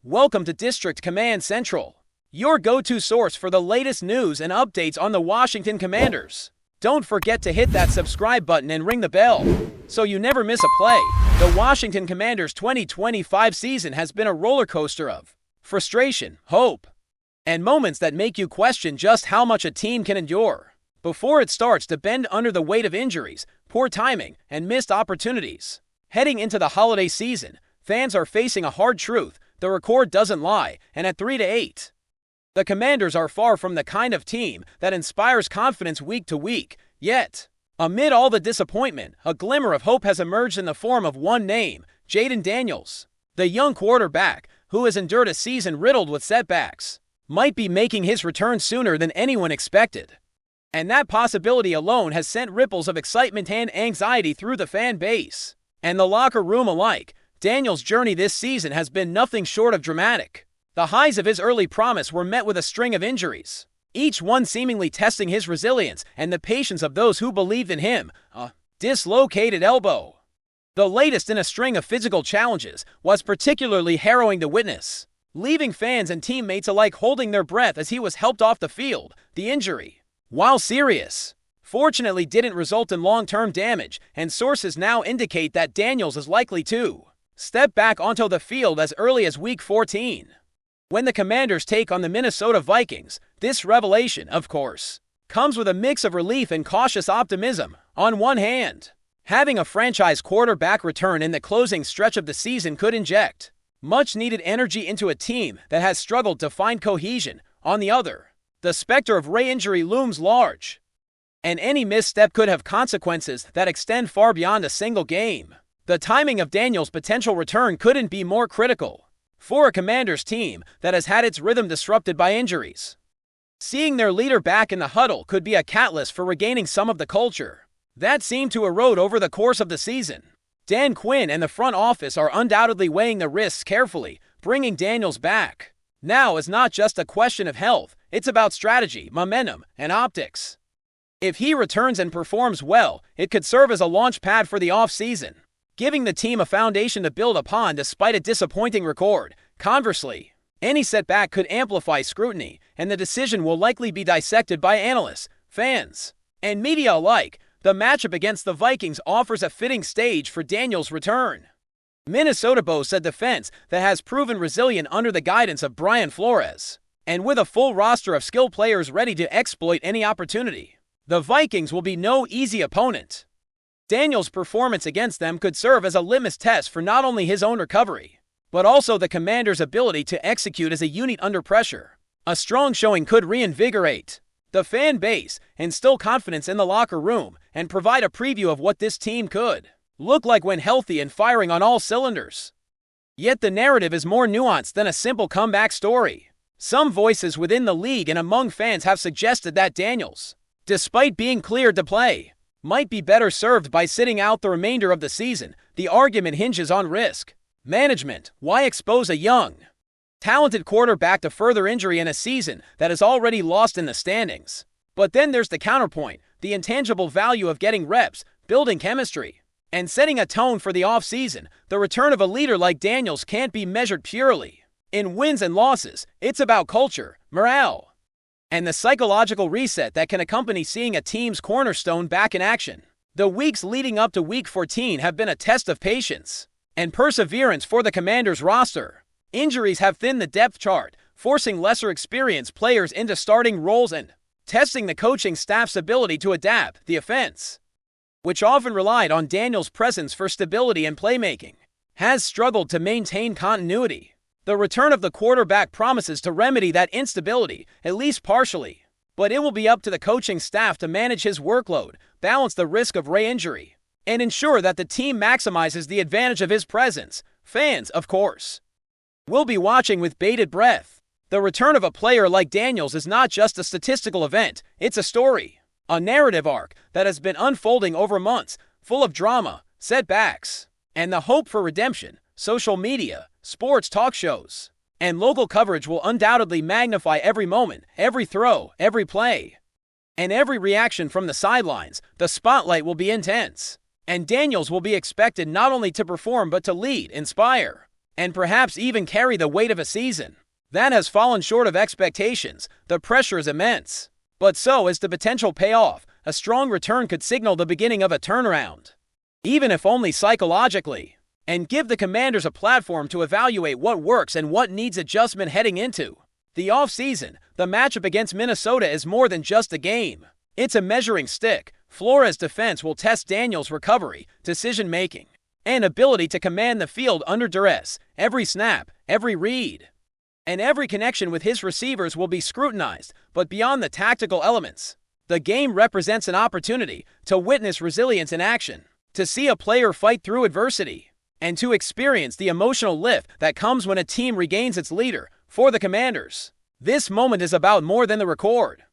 Welcome to District Command Central, your go-to source for the latest news and updates on the Washington Commanders. Don't forget to hit that subscribe button and ring the bell so you never miss a play. The Washington Commanders' 2025 season has been a roller coaster of frustration, hope, and moments that make you question just how much a team can endure before it starts to bend under the weight of injuries, poor timing, and missed opportunities. Heading into the holiday season, fans are facing a hard truth. The record doesn't lie, and at 3-8, the Commanders are far from the kind of team that inspires confidence week to week. Yet, amid all the disappointment, a glimmer of hope has emerged in the form of one name, Jayden Daniels. The young quarterback, who has endured a season riddled with setbacks, might be making his return sooner than anyone expected. And that possibility alone has sent ripples of excitement and anxiety through the fan base and the locker room alike. Daniels' journey this season has been nothing short of dramatic. The highs of his early promise were met with a string of injuries, each one seemingly testing his resilience and the patience of those who believed in him. A dislocated elbow, the latest in a string of physical challenges, was particularly harrowing to witness, leaving fans and teammates alike holding their breath as he was helped off the field. The injury, while serious, fortunately didn't result in long-term damage, and sources now indicate that Daniels is likely to step back onto the field as early as Week 14. When the Commanders take on the Minnesota Vikings, this revelation, of course, comes with a mix of relief and cautious optimism. On one hand, having a franchise quarterback return in the closing stretch of the season could inject much-needed energy into a team that has struggled to find cohesion. On the other, the specter of Ray injury looms large, and any misstep could have consequences that extend far beyond a single game. The timing of Daniels' potential return couldn't be more critical for a Commanders team that has had its rhythm disrupted by injuries. Seeing their leader back in the huddle could be a catalyst for regaining some of the culture that seemed to erode over the course of the season. Dan Quinn and the front office are undoubtedly weighing the risks carefully. Bringing Daniels back now is not just a question of health, it's about strategy, momentum, and optics. If he returns and performs well, it could serve as a launch pad for the offseason, giving the team a foundation to build upon despite a disappointing record. Conversely, any setback could amplify scrutiny, and the decision will likely be dissected by analysts, fans, and media alike. The matchup against the Vikings offers a fitting stage for Daniels' return. Minnesota boasts a defense that has proven resilient under the guidance of Brian Flores, and with a full roster of skilled players ready to exploit any opportunity, the Vikings will be no easy opponent. Daniels' performance against them could serve as a litmus test for not only his own recovery, but also the Commanders' ability to execute as a unit under pressure. A strong showing could reinvigorate the fan base, instill confidence in the locker room, and provide a preview of what this team could look like when healthy and firing on all cylinders. Yet the narrative is more nuanced than a simple comeback story. Some voices within the league and among fans have suggested that Daniels, despite being cleared to play, might be better served by sitting out the remainder of the season. The argument hinges on risk management. Why expose a young, talented quarterback to further injury in a season that is already lost in the standings? But then there's the counterpoint, the intangible value of getting reps, building chemistry, and setting a tone for the offseason. The return of a leader like Daniels can't be measured purely in wins and losses. It's about culture, morale, and the psychological reset that can accompany seeing a team's cornerstone back in action. The weeks leading up to Week 14 have been a test of patience and perseverance for the Commanders' roster. Injuries have thinned the depth chart, forcing lesser experienced players into starting roles and testing the coaching staff's ability to adapt. The offense, which often relied on Daniels' presence for stability and playmaking, has struggled to maintain continuity. The return of the quarterback promises to remedy that instability, at least partially, but it will be up to the coaching staff to manage his workload, balance the risk of Ray injury, and ensure that the team maximizes the advantage of his presence. Fans, of course, will be watching with bated breath. The return of a player like Daniels is not just a statistical event, it's a story, a narrative arc that has been unfolding over months, full of drama, setbacks, and the hope for redemption. Social media, sports talk shows, and local coverage will undoubtedly magnify every moment, every throw, every play, and every reaction from the sidelines. The spotlight will be intense, and Daniels will be expected not only to perform but to lead, inspire, and perhaps even carry the weight of a season that has fallen short of expectations. The pressure is immense, but so is the potential payoff. A strong return could signal the beginning of a turnaround, even if only psychologically, and give the Commanders a platform to evaluate what works and what needs adjustment heading into the offseason. The matchup against Minnesota is more than just a game. It's a measuring stick. Flores' defense will test Daniels' recovery, decision-making, and ability to command the field under duress. Every snap, every read, and every connection with his receivers will be scrutinized. But beyond the tactical elements, the game represents an opportunity to witness resilience in action, to see a player fight through adversity, and to experience the emotional lift that comes when a team regains its leader. For the Commanders, this moment is about more than the record.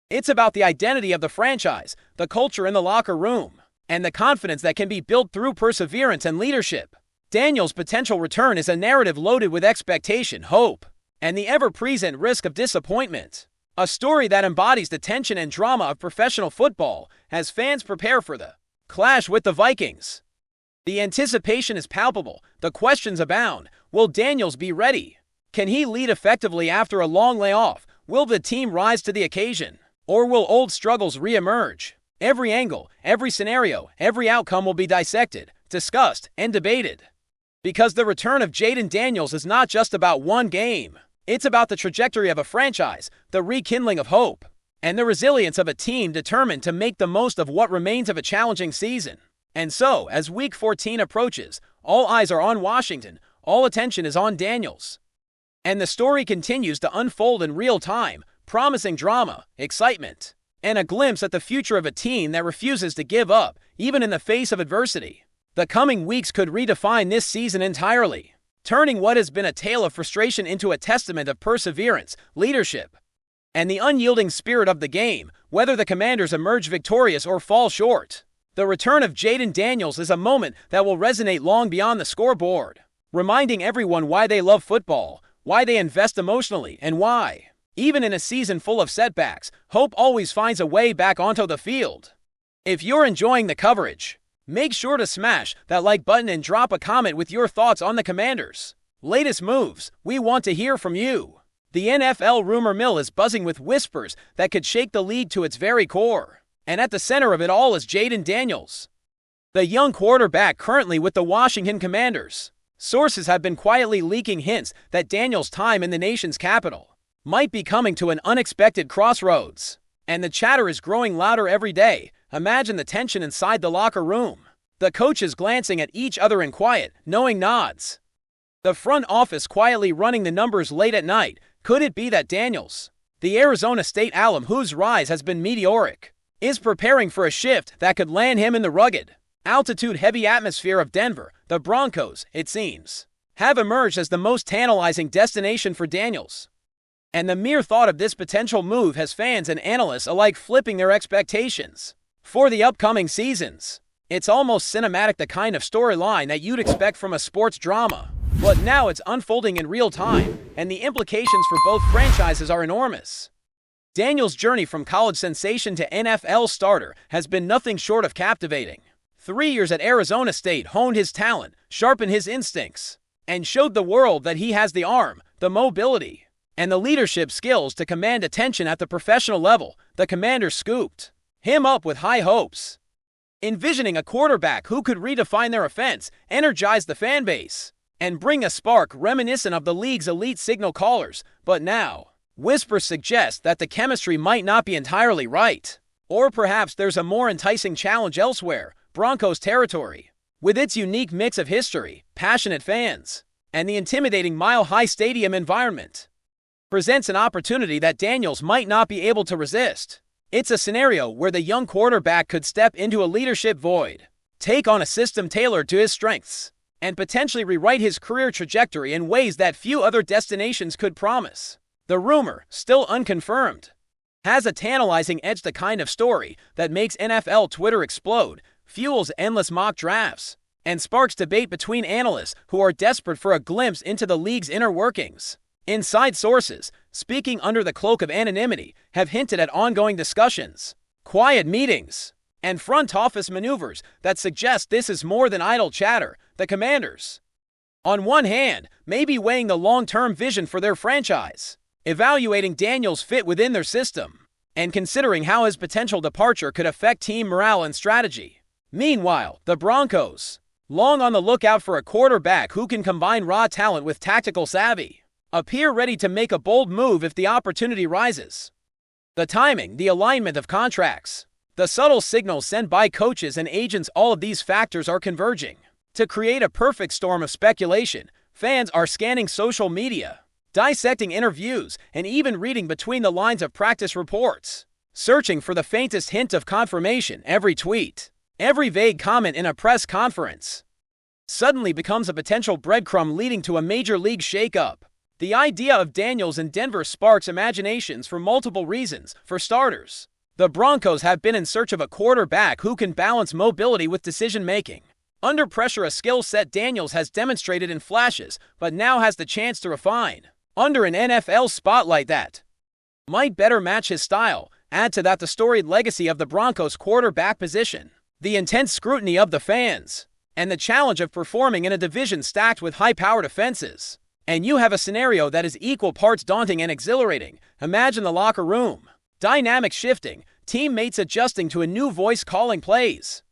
It's about the identity of the franchise, the culture in the locker room, and the confidence that can be built through perseverance and leadership. Daniels' potential return is a narrative loaded with expectation, hope, and the ever-present risk of disappointment. A story that embodies the tension and drama of professional football as fans prepare for the clash with the Vikings. The anticipation is palpable. The questions abound. Will Daniels be ready? Can he lead effectively after a long layoff? Will the team rise to the occasion? Or will old struggles re-emerge? Every angle, every scenario, every outcome will be dissected, discussed, and debated. Because the return of Jayden Daniels is not just about one game. It's about the trajectory of a franchise, the rekindling of hope, and the resilience of a team determined to make the most of what remains of a challenging season. And so, as Week 14 approaches, all eyes are on Washington, all attention is on Daniels. And the story continues to unfold in real time, promising drama, excitement, and a glimpse at the future of a team that refuses to give up, even in the face of adversity. The coming weeks could redefine this season entirely, turning what has been a tale of frustration into a testament of perseverance, leadership, and the unyielding spirit of the game. Whether the Commanders emerge victorious or fall short, the return of Jayden Daniels is a moment that will resonate long beyond the scoreboard, reminding everyone why they love football, why they invest emotionally, and why, even in a season full of setbacks, hope always finds a way back onto the field. If you're enjoying the coverage, make sure to smash that like button and drop a comment with your thoughts on the Commanders' latest moves. We want to hear from you. The NFL rumor mill is buzzing with whispers that could shake the league to its very core. And at the center of it all is Jayden Daniels, the young quarterback currently with the Washington Commanders. Sources have been quietly leaking hints that Daniels' time in the nation's capital might be coming to an unexpected crossroads. And the chatter is growing louder every day. Imagine the tension inside the locker room. The coaches glancing at each other in quiet, knowing nods. The front office quietly running the numbers late at night. Could it be that Daniels, the Arizona State alum whose rise has been meteoric, is preparing for a shift that could land him in the rugged, altitude-heavy atmosphere of Denver? The Broncos, it seems, have emerged as the most tantalizing destination for Daniels. And the mere thought of this potential move has fans and analysts alike flipping their expectations for the upcoming seasons. It's almost cinematic, the kind of storyline that you'd expect from a sports drama. But now it's unfolding in real time, and the implications for both franchises are enormous. Daniels' journey from college sensation to NFL starter has been nothing short of captivating. 3 years at Arizona State honed his talent, sharpened his instincts, and showed the world that he has the arm, the mobility, and the leadership skills to command attention at the professional level. The Commanders scooped him up with high hopes, envisioning a quarterback who could redefine their offense, energize the fan base, and bring a spark reminiscent of the league's elite signal callers. But now, whispers suggest that the chemistry might not be entirely right. Or perhaps there's a more enticing challenge elsewhere. Broncos territory, with its unique mix of history, passionate fans, and the intimidating mile-high stadium environment, presents an opportunity that Daniels might not be able to resist. It's a scenario where the young quarterback could step into a leadership void, take on a system tailored to his strengths, and potentially rewrite his career trajectory in ways that few other destinations could promise. The rumor, still unconfirmed, has a tantalizing edge, the kind of story that makes NFL Twitter explode, fuels endless mock drafts, and sparks debate between analysts who are desperate for a glimpse into the league's inner workings. Inside sources, speaking under the cloak of anonymity, have hinted at ongoing discussions, quiet meetings, and front office maneuvers that suggest this is more than idle chatter. The Commanders On one hand, maybe weighing the long-term vision for their franchise, evaluating Daniels' fit within their system, and considering how his potential departure could affect team morale and strategy. Meanwhile, the Broncos, long on the lookout for a quarterback who can combine raw talent with tactical savvy, appear ready to make a bold move if the opportunity rises. The timing, the alignment of contracts, the subtle signals sent by coaches and agents, all of these factors are converging to create a perfect storm of speculation. Fans are scanning social media, dissecting interviews, and even reading between the lines of practice reports, searching for the faintest hint of confirmation. Every tweet, every vague comment in a press conference suddenly becomes a potential breadcrumb leading to a major league shakeup. The idea of Daniels in Denver sparks imaginations for multiple reasons. For starters, the Broncos have been in search of a quarterback who can balance mobility with decision-making. Under pressure, a skill set Daniels has demonstrated in flashes, but now has the chance to refine under an NFL spotlight that might better match his style. Add to that the storied legacy of the Broncos quarterback position, the intense scrutiny of the fans, and the challenge of performing in a division stacked with high-powered offenses, and you have a scenario that is equal parts daunting and exhilarating. Imagine the locker room dynamics shifting, teammates adjusting to a new voice calling plays,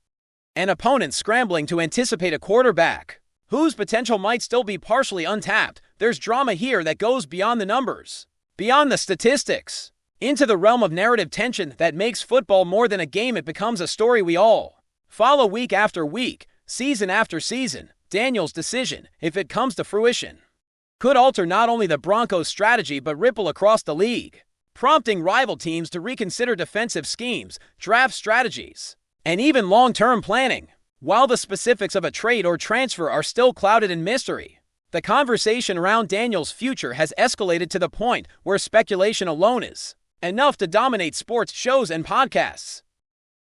and opponents scrambling to anticipate a quarterback whose potential might still be partially untapped. There's drama here that goes beyond the numbers, beyond the statistics, into the realm of narrative tension that makes football more than a game. It becomes a story we all follow week after week, season after season. Daniels' decision, if it comes to fruition, could alter not only the Broncos' strategy but ripple across the league, prompting rival teams to reconsider defensive schemes, draft strategies, and even long-term planning. While the specifics of a trade or transfer are still clouded in mystery, the conversation around Daniels' future has escalated to the point where speculation alone is enough to dominate sports shows and podcasts.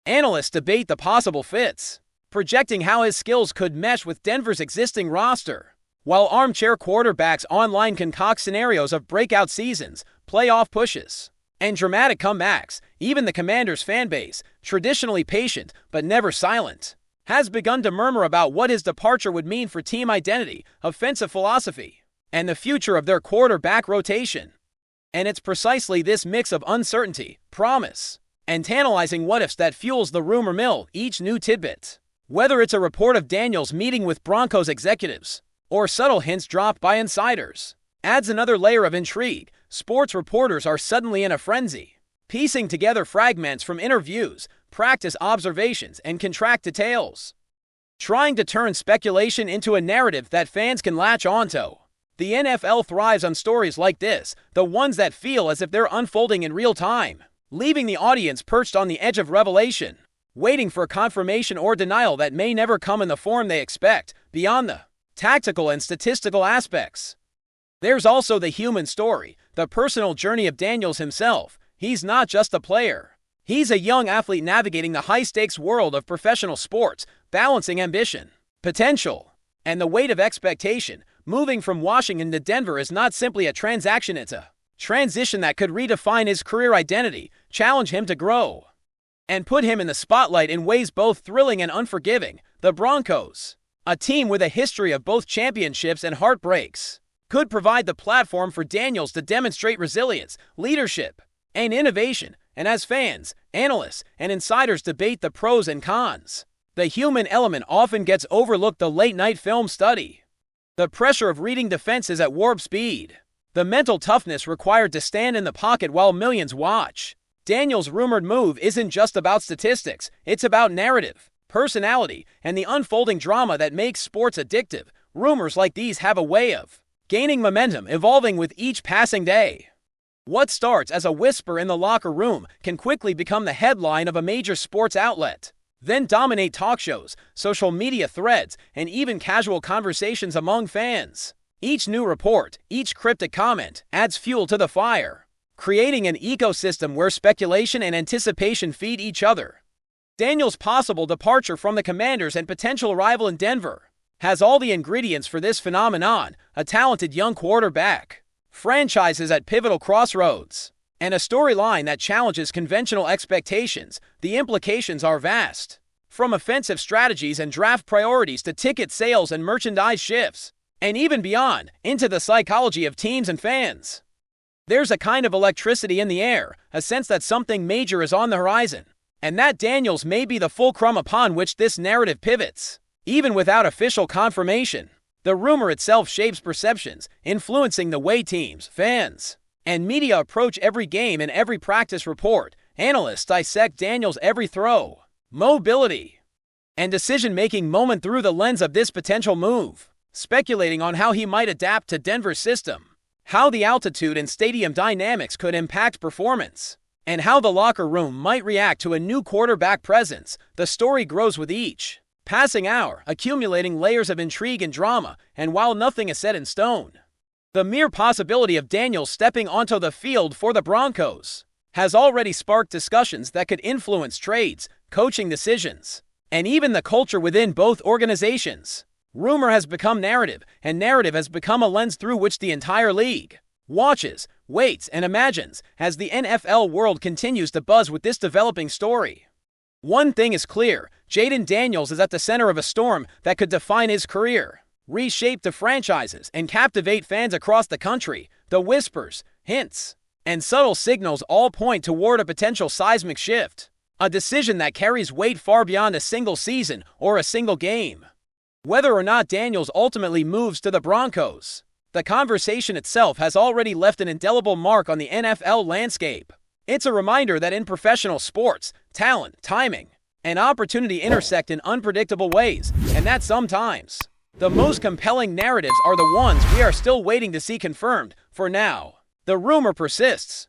Analysts debate the possible fits, projecting how his skills could mesh with Denver's existing roster, while armchair quarterbacks online concoct scenarios of breakout seasons, playoff pushes, and dramatic comebacks. Even the Commanders' fanbase, traditionally patient but never silent, has begun to murmur about what his departure would mean for team identity, offensive philosophy, and the future of their quarterback rotation. And it's precisely this mix of uncertainty, promise, and tantalizing what-ifs that fuels the rumor mill. Each new tidbit, whether it's a report of Daniels meeting with Broncos executives or subtle hints dropped by insiders, adds another layer of intrigue. Sports reporters are suddenly in a frenzy, piecing together fragments from interviews, practice observations, and contract details, trying to turn speculation into a narrative that fans can latch onto. The NFL thrives on stories like this, the ones that feel as if they're unfolding in real time, leaving the audience perched on the edge of revelation, waiting for confirmation or denial that may never come in the form they expect. Beyond the tactical and statistical aspects, there's also the human story, the personal journey of Daniels himself. He's not just a player. He's a young athlete navigating the high-stakes world of professional sports, balancing ambition, potential, and the weight of expectation. Moving from Washington to Denver is not simply a transaction, it's a transition that could redefine his career identity, challenge him to grow, and put him in the spotlight in ways both thrilling and unforgiving. The Broncos, a team with a history of both championships and heartbreaks, could provide the platform for Daniels to demonstrate resilience, leadership, and innovation. And as fans, analysts, and insiders debate the pros and cons, the human element often gets overlooked. The late-night film study, the pressure of reading defenses at warp speed, the mental toughness required to stand in the pocket while millions watch. Daniels' rumored move isn't just about statistics, it's about narrative, personality, and the unfolding drama that makes sports addictive. Rumors like these have a way of gaining momentum, evolving with each passing day. What starts as a whisper in the locker room can quickly become the headline of a major sports outlet, then dominate talk shows, social media threads, and even casual conversations among fans. Each new report, each cryptic comment adds fuel to the fire, creating an ecosystem where speculation and anticipation feed each other. Daniels' possible departure from the Commanders and potential arrival in Denver has all the ingredients for this phenomenon: a talented young quarterback, franchises at pivotal crossroads, and a storyline that challenges conventional expectations. The implications are vast, from offensive strategies and draft priorities to ticket sales and merchandise shifts. and even beyond, into the psychology of teams and fans. There's a kind of electricity in the air, a sense that something major is on the horizon, and that Daniels may be the fulcrum upon which this narrative pivots. Even without official confirmation, the rumor itself shapes perceptions, influencing the way teams, fans, and media approach every game and every practice report. Analysts dissect Daniels' every throw, mobility, and decision-making moment through the lens of this potential move, speculating on how he might adapt to Denver's system, how the altitude and stadium dynamics could impact performance, and how the locker room might react to a new quarterback presence. The story grows with each passing hour, accumulating layers of intrigue and drama, and while nothing is set in stone, the mere possibility of Daniels stepping onto the field for the Broncos has already sparked discussions that could influence trades, coaching decisions, and even the culture within both organizations. Rumor has become narrative, and narrative has become a lens through which the entire league watches, waits, and imagines as the NFL world continues to buzz with this developing story. One thing is clear, Jayden Daniels is at the center of a storm that could define his career, reshape the franchises, and captivate fans across the country. The whispers, hints, and subtle signals all point toward a potential seismic shift, a decision that carries weight far beyond a single season or a single game. Whether or not Daniels ultimately moves to the Broncos, the conversation itself has already left an indelible mark on the NFL landscape. It's a reminder that in professional sports, talent, timing, and opportunity intersect in unpredictable ways, and that sometimes the most compelling narratives are the ones we are still waiting to see confirmed. For now, the rumor persists,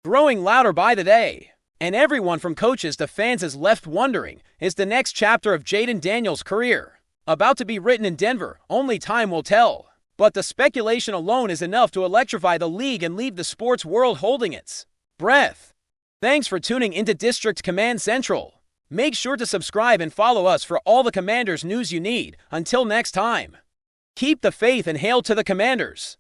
growing louder by the day, and everyone from coaches to fans is left wondering, is the next chapter of Jayden Daniels' career about to be written in Denver? Only time will tell. But the speculation alone is enough to electrify the league and leave the sports world holding its breath. Thanks for tuning into District Command Central. Make sure to subscribe and follow us for all the Commanders news you need. Until next time, keep the faith and hail to the Commanders.